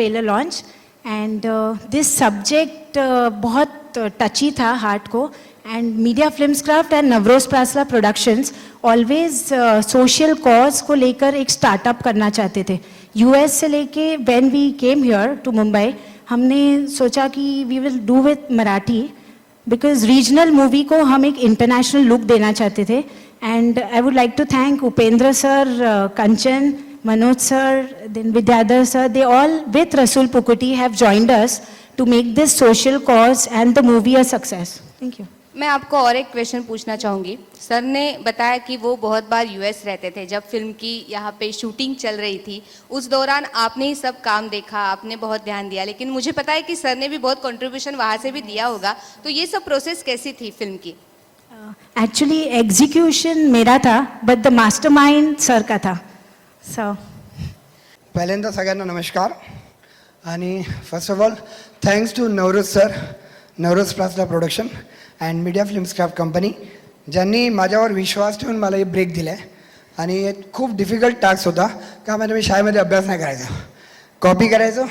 Trailer launch and this subject बहुत touchy था heart को. And media films craft and Navroj Prasla productions always social cause को लेकर एक स्टार्टअप करना चाहते थे. यूएस से लेके when we came here to Mumbai हमने सोचा कि we will do with Marathi because regional movie को हम एक इंटरनेशनल लुक देना चाहते थे. And I would like to thank Upendra sir, Kanchan, Manoj sir, then Vidyadhar sir, they all with Rasul Pukuti have joined us to make this social cause and the movie a success. Thank you. मैं आपको और एक question पूछना चाहूँगी. Sir ने बताया कि वो बहुत बार यूएस रहते थे जब फिल्म की यहाँ पे शूटिंग चल रही थी. उस दौरान आपने ही सब काम देखा, आपने बहुत ध्यान दिया, लेकिन मुझे पता है कि सर ने भी बहुत कंट्रीब्यूशन वहाँ से भी दिया होगा. तो ये सब प्रोसेस कैसी थी फिल्म की? Actually execution मेरा था but the mastermind सर का था. So पहिल्यांदा सगळ्यांना नमस्कार. आणि first of all thanks to Navroj sir, Navroj Prasla production and media films craft company, ज्यांनी माझ्यावर विश्वास ठेवून मला हे ब्रेक दिला आहे. आणि एक खूप डिफिकल्ट टास्क होता. का म्हणजे मी शाळेमध्ये अभ्यास नाही करायचो, कॉपी करायचो,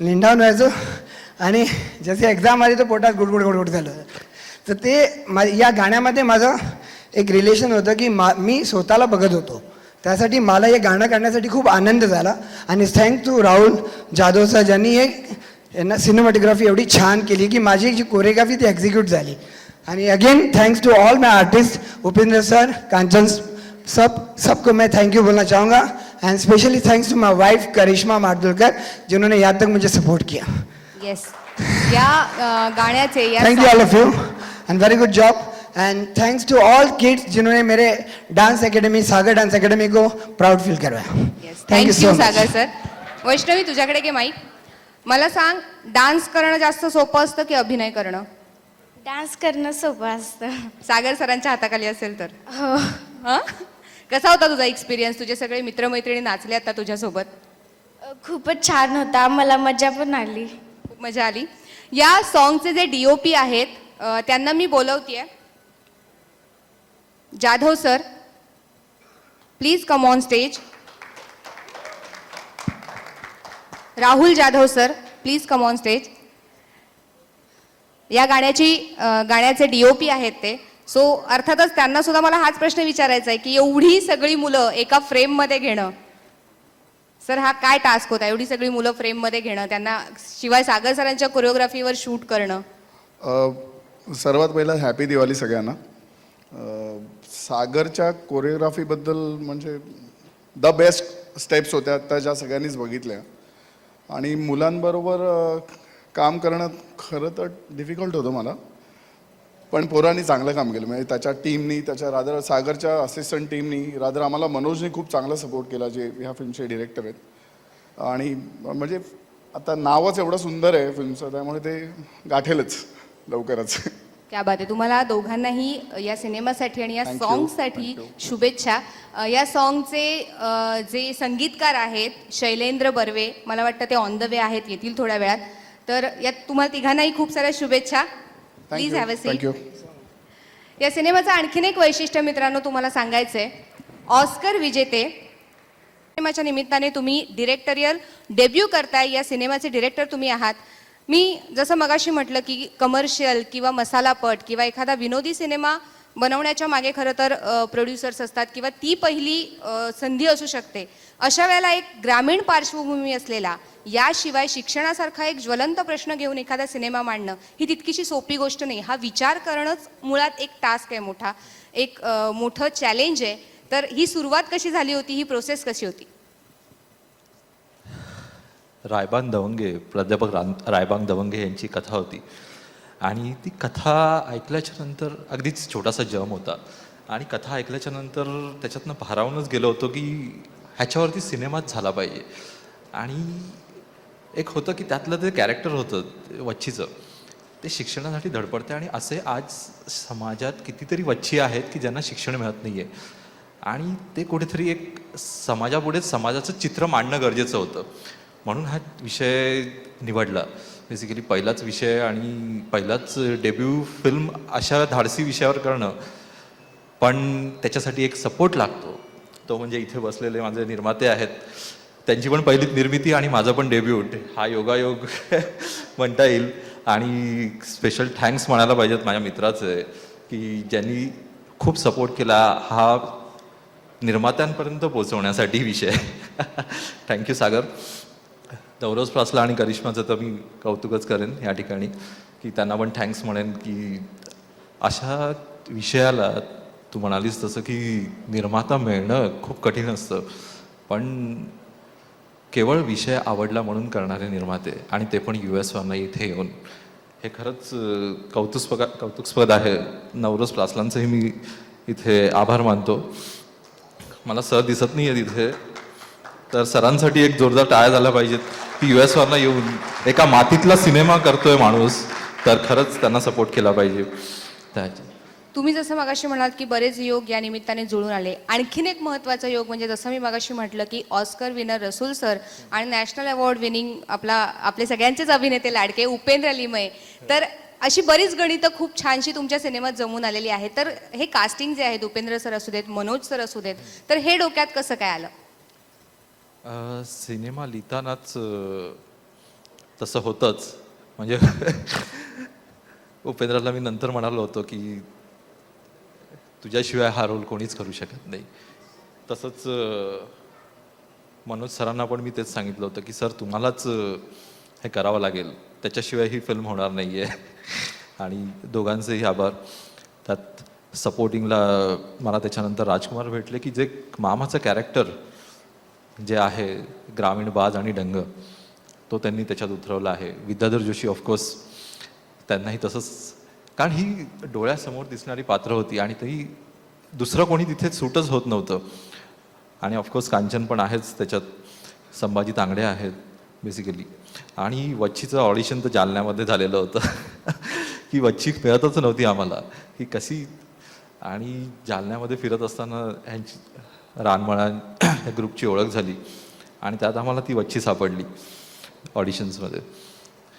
लिंडावून व्हायचो आणि जसे एक्झाम आली तर पोटात गुडगुड गुडगुड झालं. तर ते या गाण्यामध्ये माझं एक रिलेशन होतं की मी स्वतःला बघत होतो. त्यासाठी मला हे गाणं काढण्यासाठी खूप आनंद झाला. आणि thank to Rahul Jadhav sir, ज्यांनी यांना सिनेमॅटोग्राफी एवढी छान केली की माझी जी कोरिओग्राफी ती एक्झिक्यूट झाली. आणि again thanks to all my artist, Upendra sir, Kanchan, सबको मैं थैंक यू बोलना चाहूँगा. And specially thanks to my wife Karishma Madgulkar, जिन्होंने यहाँ तक मुझे सपोर्ट किया. येस, या गाण्याचे thank you all of you and very good job. And thanks to all kids जिन्होंने मेरे dance academy, Sagar dance academy को प्राउड फील करवाया. Thank you Sagar sir. वैष्णवी, तुझ्याकडे घे माईक. मला सांग, डान्स करणं जास्त सोपं असतं की अभिनय करणं? डान्स करणं सोपं असतं. सागर सरांच्या हाताखाली असेल तर? हो. हां, कसा होता तुझा एक्सपिरियन्स? तुझे सगळे मित्रमैत्रिणी नाचले आता तुझ्यासोबत? खूपच छान होता, मला मजा पण आली. खूप मजा आली. या सॉन्गचे जे DOP आहेत त्यांना मी बोलवतेय. Jadhav sir, please come on stage. Rahul Jadhav sir, please come on stage. या गाण्याचे DOP आहेत ते. सो अर्थातच त्यांना सुद्धा मला हाच प्रश्न विचारायचा आहे की एवढी सगळी मुलं एका फ्रेममध्ये घेणं, सर हा काय टास्क होता? एवढी सगळी मुलं फ्रेममध्ये घेणं, त्यांना शिवाय सागर सरांच्या कोरिओग्राफीवर शूट करणं. सर्वात पहिला हॅपी दिवाळी सगळ्यांना. सागरच्या कोरिओग्राफीबद्दल म्हणजे द बेस्ट स्टेप्स होत्या त्या, ज्या सगळ्यांनीच बघितल्या. आणि मुलांबरोबर काम करणं खरं तर डिफिकल्ट होतं मला, पण पोरांनी चांगलं काम केलं. म्हणजे त्याच्या टीमनी, त्याच्या रादर सागरच्या असिस्टंट टीमनी, रादर आम्हाला मनोजने खूप चांगला सपोर्ट केला, जे ह्या फिल्मचे डिरेक्टर आहेत. आणि म्हणजे आता नावच एवढं सुंदर आहे फिल्मचं, त्यामुळे ते गाठेलच लवकरच. क्या बात आहे. तुम्हाला दोघांनाही या सिनेमासाठी आणि या सॉन्गसाठी शुभेच्छा. या सॉन्गचे जे संगीतकार आहेत शैलेंद्र बर्वे, मला वाटतं ते ऑन द वे आहेत, येतील थोड्या वेळात. तर यात तुम्हाला तिघांनाही खूप साऱ्या शुभेच्छा. Please have a seat. या सिनेमाचं आणखीन एक वैशिष्ट्य मित्रांनो तुम्हाला सांगायचं आहे. ऑस्कर विजेते सिनेमाच्या निमित्ताने तुम्ही डिरेक्टरियल डेब्यू करताय. या सिनेमाचे डिरेक्टर तुम्ही आहात. मी जसं मगाशी म्हटलं की कमर्शियल किंवा मसालापट किंवा एखादा विनोदी सिनेमा बनवण्याच्या मागे खरं तर प्रोड्युसर्स असतात किंवा ती पहिली संधी असू शकते. अशा वेळेला एक ग्रामीण पार्श्वभूमी असलेला, याशिवाय शिक्षणासारखा एक ज्वलंत प्रश्न घेऊन एखादा सिनेमा मांडणं ही तितकीशी सोपी गोष्ट नाही. हा विचार करणंच मुळात एक टास्क आहे, मोठा एक मोठं चॅलेंज आहे. तर ही सुरुवात कशी झाली होती, ही प्रोसेस कशी होती? रायबाग दवंगे, प्राध्यापक रायबाग दवंगे यांची कथा होती. आणि ती कथा ऐकल्याच्या नंतर अगदीच छोटासा जम होता. आणि कथा ऐकल्याच्या नंतर त्याच्यातनं भारावूनच गेलो होतो की ह्याच्यावरती सिनेमाच झाला पाहिजे. आणि एक होतं की त्यातलं ते कॅरेक्टर होतं वच्छीचं, ते शिक्षणासाठी धडपडते. आणि असे आज समाजात कितीतरी वच्छी आहेत की ज्यांना शिक्षण मिळत नाही आहे. आणि ते कुठेतरी एक समाजापुढे समाजाचं चित्र मांडणं गरजेचं होतं. म्हणून हा विषय निवडला. बेसिकली पहिलाच विषय आणि पहिलाच डेब्यू फिल्म अशा धाडसी विषयावर करणं, पण त्याच्यासाठी एक सपोर्ट लागतो. तो म्हणजे इथे बसलेले माझे निर्माते आहेत त्यांची पण पहिली निर्मिती आणि माझा पण डेब्यूट हा योगायोग म्हणता येईल. आणि स्पेशल थँक्स म्हणायला पाहिजेत माझ्या मित्राचे की ज्यांनी खूप सपोर्ट केला हा निर्मात्यांपर्यंत पोहोचवण्यासाठी विषय. थँक्यू सागर. नवरोज प्रासला आणि करिश्माचं तर मी कौतुकच करेन या ठिकाणी की त्यांना पण थँक्स म्हणेन की अशा विषयाला तू म्हणालीस तसं की निर्माता मिळणं खूप कठीण असतं, पण केवळ विषय आवडला म्हणून करणारे निर्माते आणि ते पण US वरनं इथे येऊन हे खरंच कौतुकस्पद आहे. नवरोज प्रासलांचंही मी इथे आभार मानतो. मला सर दिसत नाही आहे तिथे, तर सरांसाठी एक जोरदार टाळ्या झाल्या पाहिजेत की US वरनं येऊन एका मातीतला सिनेमा करतोय माणूस, तर खरंच त्यांना सपोर्ट केला पाहिजे. त्याच्या तुम्ही जसं मगाशी म्हणालात की बरेच योग या निमित्ताने जुळून आले. आणखीन एक महत्त्वाचा योग म्हणजे जसं मी मगाशी म्हटलं की ऑस्कर विनर रसूल सर आणि नॅशनल अवॉर्ड विनिंग आपले सगळ्यांचेच अभिनेते लाडके उपेंद्र लिमये. तर अशी बरीच गणितं खूप छानशी तुमच्या सिनेमात जमून आलेली आहे. तर हे कास्टिंग जे आहेत, उपेंद्र सर असू देत, मनोज सर असू देत, तर हे डोक्यात कसं काय आलं? सिनेमा लिहितानाच तसं होतंच. म्हणजे उपेंद्रला मी नंतर म्हणालो होतो की तुझ्याशिवाय हा रोल कोणीच करू शकत नाही. तसंच मनोज सरांना पण मी तेच सांगितलं होतं की सर तुम्हालाच हे करावं लागेल, त्याच्याशिवाय ही फिल्म होणार नाही आहे. आणि दोघांचेही आभार. त्यात सपोर्टिंगला मला त्याच्यानंतर राजकुमार भेटले की जे मामाचं कॅरेक्टर जे आहे ग्रामीण बाज आणि डंग तो त्यांनी त्याच्यात उतरवला आहे. विद्याधर जोशी ऑफकोर्स त्यांनाही तसंच, कारण ही डोळ्यासमोर दिसणारी पात्र होती आणि तरी दुसरं कोणी तिथे सूटच होत नव्हतं. आणि ऑफकोर्स कांचन पण आहेच त्याच्यात, संभाजी तांगडे आहेत बेसिकली. आणि वच्छीचं ऑडिशन तर जालन्यामध्ये झालेलं होतं की वच्छी मिळतच नव्हती आम्हाला की कशी. आणि जालन्यामध्ये फिरत असताना ह्यांची रानमळा ह्या ग्रुपची ओळख झाली आणि त्यात आम्हाला ती वच्छी सापडली ऑडिशन्समध्ये.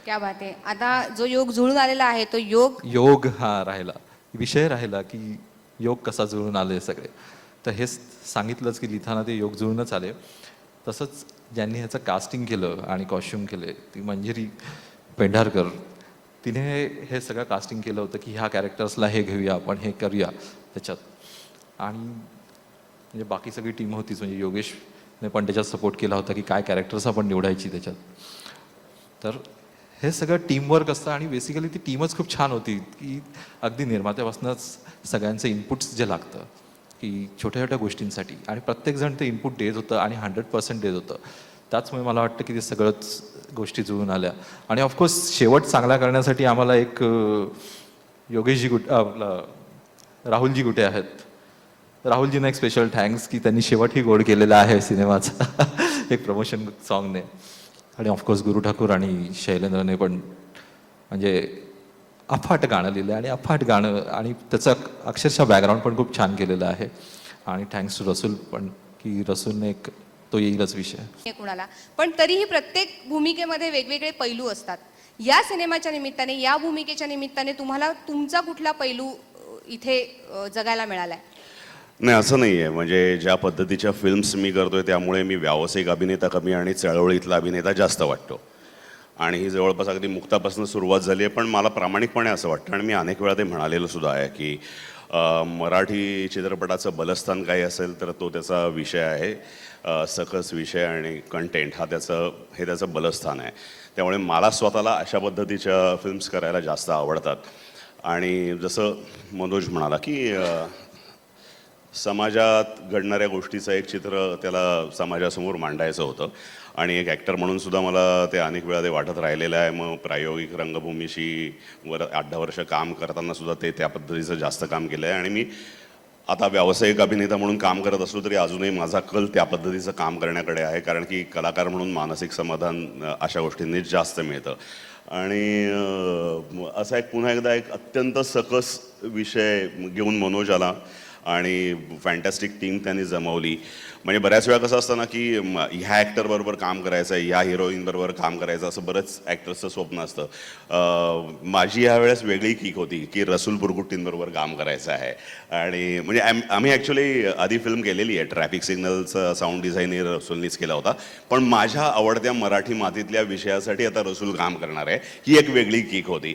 क्या बात आहे. आता जो योग जुळून आलेला आहे तो योग हा राहिला, विषय राहिला की योग कसा जुळून आले सगळे. तर हेच सांगितलंच की लिहिताना ते योग जुळूनच आले. तसंच ज्यांनी ह्याचं कास्टिंग केलं आणि कॉस्ट्युम केले ती मंजिरी पेंढारकर, तिने हे सगळं कास्टिंग केलं होतं की ह्या कॅरेक्टर्सला हे घेऊया आपण, हे करूया त्याच्यात. आणि म्हणजे बाकी सगळी टीम होतीच, म्हणजे योगेशने पण त्याच्यात सपोर्ट केला होता की काय कॅरेक्टर्स आपण निवडायची त्याच्यात. तर हे सगळं टीमवर्क असतं आणि बेसिकली ती टीमच खूप छान होती की अगदी निर्मात्यापासूनच सगळ्यांचं इनपुट्स जे लागतं की छोट्या छोट्या गोष्टींसाठी, आणि प्रत्येकजण ते इनपुट देत होतं आणि 100% देत होतं. त्याचमुळे मला वाटतं की ते सगळंच गोष्टी जुळून आल्या. आणि ऑफकोर्स शेवट चांगला करण्यासाठी आम्हाला एक योगेशजी गुटे, आपला राहुलजी गुटे आहेत. राहुलजींना एक स्पेशल थँक्स की त्यांनी शेवटही गोड केलेला आहे सिनेमाचा एक प्रमोशन सॉन्गने. आणि ऑफकोर्स गुरु ठाकूर आणि शैलेंद्रने पण म्हणजे अफाट गाणं लिहिलं आणि अफाट गाणं, आणि त्याचं अक्षरशः बॅकग्राऊंड पण खूप छान केलेलं आहे. आणि थँक्स टू रसूल पण की रसूलने एक तो येईलच विषय कुणाला पण तरीही प्रत्येक भूमिकेमध्ये वेगवेगळे पैलू असतात. या सिनेमाच्या निमित्ताने, या भूमिकेच्या निमित्ताने तुम्हाला तुमचा कुठला पैलू इथे जगायला मिळालाय? नाही, असं नाही आहे. म्हणजे ज्या पद्धतीच्या फिल्म्स मी करतोय त्यामुळे मी व्यावसायिक अभिनेता कमी आणि चळवळीतला अभिनेता जास्त वाटतो. आणि ही जवळपास अगदी मुक्तापासून सुरुवात झाली आहे. पण मला प्रामाणिकपणे असं वाटतं आणि मी अनेक वेळा ते म्हणालेलं सुद्धा आहे की मराठी चित्रपटाचं बलस्थान काही असेल तर तो त्याचा विषय आहे. सकस विषय आणि कंटेंट हे त्याचं बलस्थान आहे. त्यामुळे मला स्वतःला अशा पद्धतीच्या फिल्म्स करायला जास्त आवडतात. आणि जसं मनोज म्हणाला की समाजात घडणाऱ्या गोष्टीचं एक चित्र त्याला समाजासमोर मांडायचं होतं. आणि एक ॲक्टर म्हणून सुद्धा मला ते अनेक वेळा ते वाटत राहिलेलं आहे. मग प्रायोगिक रंगभूमीशी 8-10 वर्ष काम करताना सुद्धा ते त्या पद्धतीचं जास्त काम केलं आहे. आणि मी आता व्यावसायिक अभिनेता म्हणून काम करत असलो तरी अजूनही माझा कल त्या पद्धतीचं काम करण्याकडे आहे. कारण की कलाकार म्हणून मानसिक समाधान अशा गोष्टींनीच जास्त मिळतं. आणि असा पुन्हा एकदा एक अत्यंत सकस विषय घेऊन मनोज आला आणि फॅन्टॅस्टिक टीम त्यांनी जमवली. म्हणजे बऱ्याच वेळा कसं असतं ना की ह्या ॲक्टरबरोबर काम करायचं आहे, ह्या हिरोईनबरोबर काम करायचं, असं बरंच ॲक्टर्सचं स्वप्न असतं. माझी ह्यावेळेस वेगळी किक होती की रसूल बुरगुट्टींबरोबर काम करायचं आहे. आणि म्हणजे आम्ही ॲक्च्युली आधी फिल्म केलेली आहे, ट्रॅफिक सिग्नलचा साऊंड डिझाईन रसूलनीच केला होता, पण माझ्या आवडत्या मराठी मातीतल्या विषयासाठी आता रसूल काम करणार आहे, ही एक वेगळी किक होती.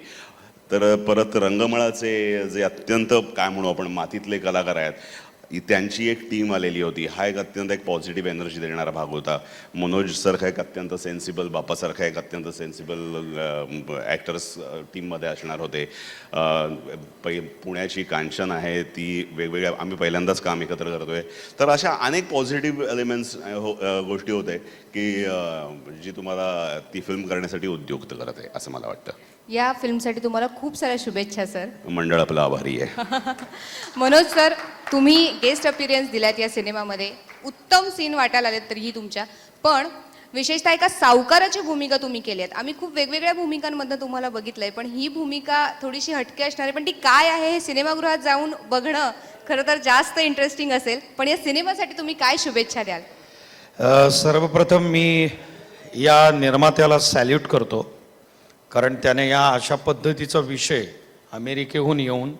तर परत रंगमळाचे जे अत्यंत काय म्हणू आपण मातीतले कलाकार आहेत, त्यांची एक टीम आलेली होती. हा एक अत्यंत एक पॉझिटिव्ह एनर्जी देणारा भाग होता. मनोज सारखा एक अत्यंत सेन्सिबल, बापासारखा एक अत्यंत सेन्सिबल ॲक्टर्स टीममध्ये असणार होते. पुण्याची कांचन आहे, ती वेगवेगळ्या, आम्ही पहिल्यांदाच काम एकत्र करतोय. तर अशा अनेक पॉझिटिव्ह एलिमेंट्स गोष्टी होते की जी तुम्हाला ती फिल्म करण्यासाठी उद्युक्त करत आहे, असं मला वाटतं. या फिल्मसाठी तुम्हाला खूप साऱ्या शुभेच्छा सर. मंडळ आपलं आभारी आहे. मनोज सर, तुम्ही गेस्ट अपीरियन्स दिल्यात या सिनेमामध्ये, उत्तम सीन वाटायला आलेत तरीही तुमच्या, पण विशेषतः एका सावकाराची भूमिका तुम्ही केली आहेत. आम्ही खूप वेगवेगळ्या भूमिकांमधनं तुम्हाला बघितलंय, पण ही भूमिका थोडीशी हटके असणार आहे, पण ती काय आहे हे सिनेमागृहात जाऊन बघणं खरं तर जास्त इंटरेस्टिंग असेल. पण या सिनेमासाठी तुम्ही काय शुभेच्छा द्याल? सर्वप्रथम मी या निर्मात्याला सॅल्यूट करतो, कारण त्याने या अशा पद्धतीचा विषय अमेरिकेहून येऊन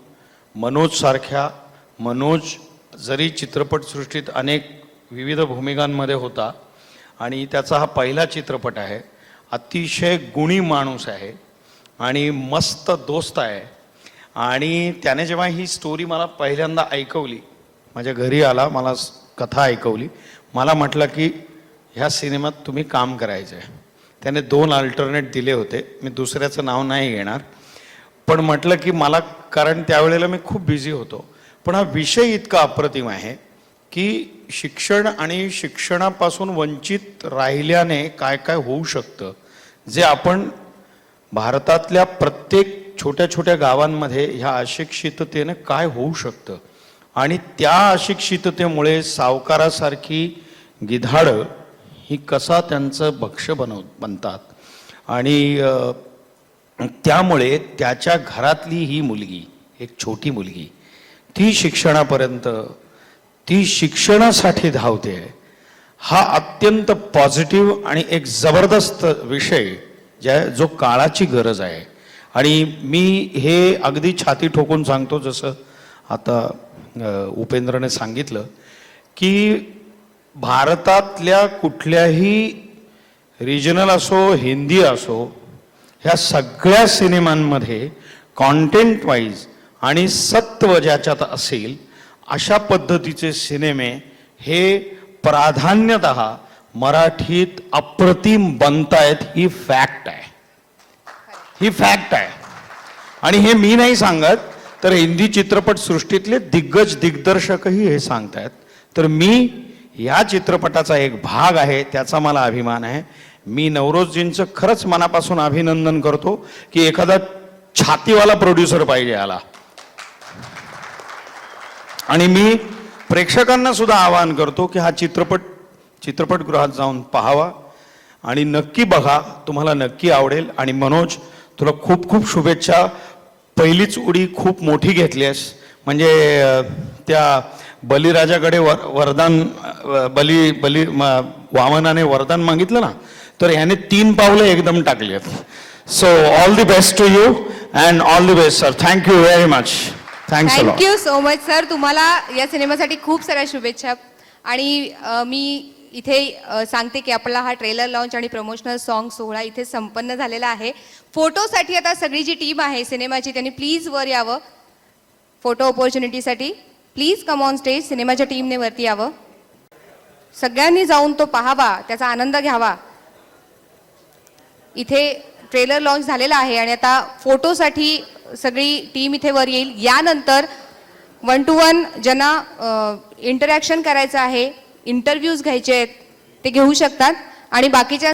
मनोज जरी चित्रपटसृष्टीत अनेक विविध भूमिकांमध्ये होता आणि त्याचा हा पहिला चित्रपट आहे, अतिशय गुणी माणूस आहे आणि मस्त दोस्त आहे. आणि त्याने जेव्हा ही स्टोरी मला पहिल्यांदा ऐकवली, माझ्या घरी आला, मला कथा ऐकवली, मला म्हटलं की ह्या सिनेमात तुम्ही काम करायचं आहे. त्याने 2 अल्टरनेट दिले होते, मी दुसऱ्याचं नाव नाही घेणार, पण म्हटलं की मला, कारण त्यावेळेला मी खूप बिझी होतो, पण हा विषय इतका अप्रतिम आहे की शिक्षण आणि शिक्षणापासून वंचित राहिल्याने काय काय होऊ शकतं, जे आपण भारतातल्या प्रत्येक छोट्या छोट्या गावांमध्ये ह्या अशिक्षिततेने काय होऊ शकतं आणि त्या अशिक्षिततेमुळे सावकारासारखी गिधाडं ही कसा त्यांचं भक्ष बनतात. आणि त्यामुळे त्याच्या घरातली ही मुलगी, एक छोटी मुलगी, ती शिक्षणापर्यंत, ती शिक्षणासाठी धावते. हा अत्यंत पॉझिटिव्ह आणि एक जबरदस्त विषय जो काळाची गरज आहे. आणि मी हे अगदी छाती ठोकून सांगतो, जसं आता उपेंद्रने सांगितलं की भारतातल्या कुठल्याही रिजनल असो, हिंदी असो, ह्या सगळ्या सिनेमांमध्ये कॉन्टेंट वाईज आणि सत्व ज्याच्यात असेल अशा पद्धतीचे सिनेमे हे प्राधान्यतः मराठीत अप्रतिम बनतायत. ही फॅक्ट आहे, ही फॅक्ट आहे. आणि हे मी नाही सांगत, तर हिंदी चित्रपटसृष्टीतले दिग्दर्शकही हे सांगतायत. तर मी या चित्रपटाचा एक भाग आहे, त्याचा मला अभिमान आहे. मी नवरोजजींचं खरंच मनापासून अभिनंदन करतो की एखादा छातीवाला प्रोड्युसर पाहिजे याला. आणि मी प्रेक्षकांना सुद्धा आवाहन करतो की हा चित्रपटगृहात जाऊन पाहावा आणि नक्की बघा, तुम्हाला नक्की आवडेल. आणि मनोज, तुला खूप खूप शुभेच्छा. पहिलीच उडी खूप मोठी घेतलीस. म्हणजे त्या बलिराजाकडे वरदान, वामनाने वरदान मागितलं ना, तर ह्याने 3 पावलं एकदम टाकली आहेत. So all the best to you and all the best sir. Thank you very much. Thank you so much sir. तुम्हाला या सिनेमासाठी खूप साऱ्या शुभेच्छा. आणि मी इथे सांगते की आपला हा ट्रेलर लॉन्च आणि प्रमोशनल सॉन्ग सोहळा इथे संपन्न झालेला आहे. फोटोसाठी आता सगळी जी टीम आहे सिनेमाची, त्यांनी प्लीज वर यावं फोटो ऑपॉर्च्युनिटीसाठी. Please come on stage. सिनेमाच्या टीमने वरती यावं. सगळ्यांनी जाऊन तो पाहावा, त्याचा आनंद घ्यावा. इथे ट्रेलर लॉन्च झालेला आहे आणि आता फोटोसाठी सगळी टीम इथे वर येईल. यानंतर 1-to-1 ज्यांना इंटरॅक्शन करायचं आहे, इंटरव्ह्यूज घ्यायचे आहेत, ते घेऊ शकतात. आणि बाकीच्या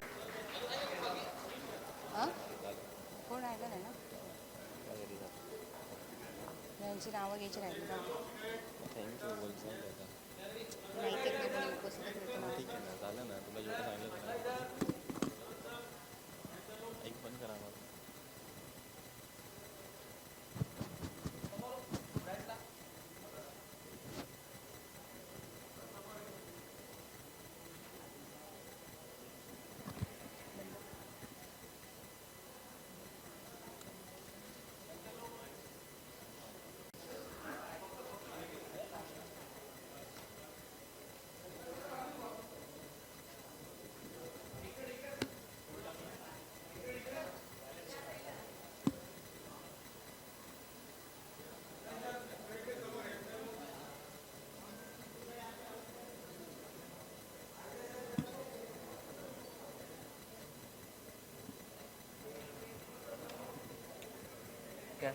नावं घ्यायची राहिली. क्या